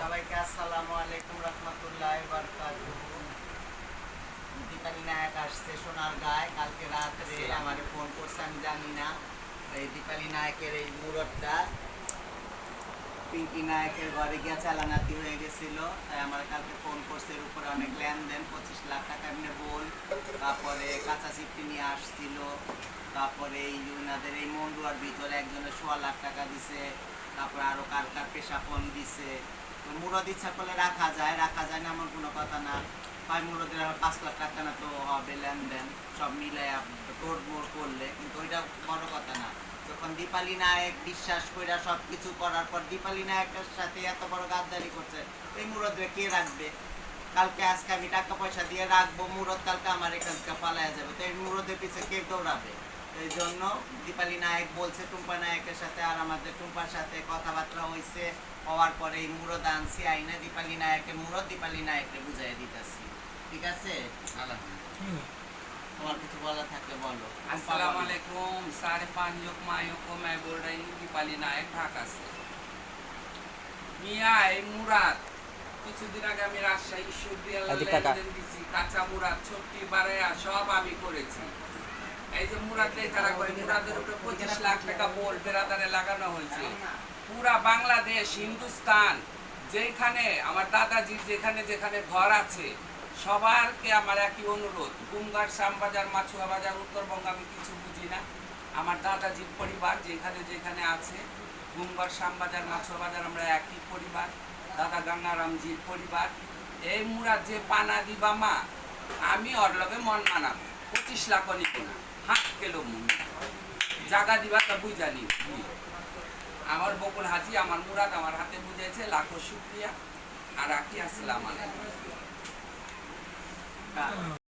সবাইকে আসসালামু আলাইকুম রহমতুল্লাহি ওয়া বারাকাতুহু। দীপালি নায়ক আসছে সোনারগাঁয়। কালকে রাত্রে আমারে ফোন করছে, আমি জানি না। এই দীপালি নায়কের এই মুরতটা পিঙ্কি নায়কের ঘরে গিয়ে চালানাতি হয়ে গেছিল, তাই আমার কালকে ফোন করছে। এর উপরে অনেক লেনদেন, 25 লাখ টাকা এমনি বল। তারপরে কাঁচা চিপটি নিয়ে আসছিল। তারপরে এই ওনাদের এই মন্ডুয়ার ভিতরে একজনের 16 লাখ টাকা দিছে। তারপরে আরো কার কার পেশাপন দিছে। তো মুরদ ইচ্ছা করলে রাখা যায় না, এমন কোনো কথা না। হয় মুরদের 5 লাখ টাকা না তো হবে লেনদেন, সব মিলাই তোড় মোড় করলে, কিন্তু ওইটা বড় কথা না। যখন দীপালি নায়ক বিশ্বাস করে সব কিছু করার পর দীপালি নায়কের সাথে এত বড় গাদ্দারি করছে, এই মুরদরে কে রাখবে? কালকে আজকে আমি টাকা পয়সা দিয়ে রাখবো, মুরদ কালকে আমার এখান থেকে পালায়া যাবে, তো এই মুরদের পিছে কে দৌড়াবে? এই জন্য দীপালি নায়ক বলছে টুম্পা নায়কের সাথে, আর আমাদের টুম্পার সাথে কথাবার্তা হয়েছে। হওয়ার পরে এই মুরদ আনছি, আইনে দীপালি নায়কের মুরদ দীপালি নায়ককে বুঝাই দিতেছি। ঠিক আছে? তোমার কিছু বলা থাকলে বলো। अस्सलाम वालेकुम। 5.5 योग मायों को मैं बोल रही हूँ दीपाली नायक ढाका से। মিয়া এই মুরাদ কিছুদিন আগে আমি রাজশাহী বিশ্ববিদ্যালয়ে লেনদেন দিছি। কাঁচা মুরাদ ছুটি বাড়ায়া সব আমি করেছি। এই যে মুরাদ লেখা রাখবো, এই মুরাদের উপরে 25 লাখ টাকা বোল বেরাদারে লাগানো হয়েছে। পুরা বাংলাদেশ, হিন্দুস্তান, যেখানে আমার দাদাজির যেখানে যেখানে ঘর আছে, সবারকে আমার একই অনুরোধ। গুমগার, শ্যামবাজার, মাছুয়া বাজার, উত্তরবঙ্গ আমি কিছু বুঝি না। আমার দাদাজির পরিবার যেখানে যেখানে আছে, গুমগার, শ্যামবাজার, মাছুয়া বাজার, আমরা একই পরিবার। দাদা গঙ্গারামজির পরিবার। এই মুরাদ যে পানা দিবা মা, আমি ওর লগে মন মানাবো। 25 লাখ নিব না, হাত কেলো মন জাগা দিবা তা বুঝানি। আমার বকুল হাজি, আমার মুরাদ আমার হাতে বুঝেছে, লাখো শুক্রিয়া। আর রাখি, আসসালামু আলাইকুম।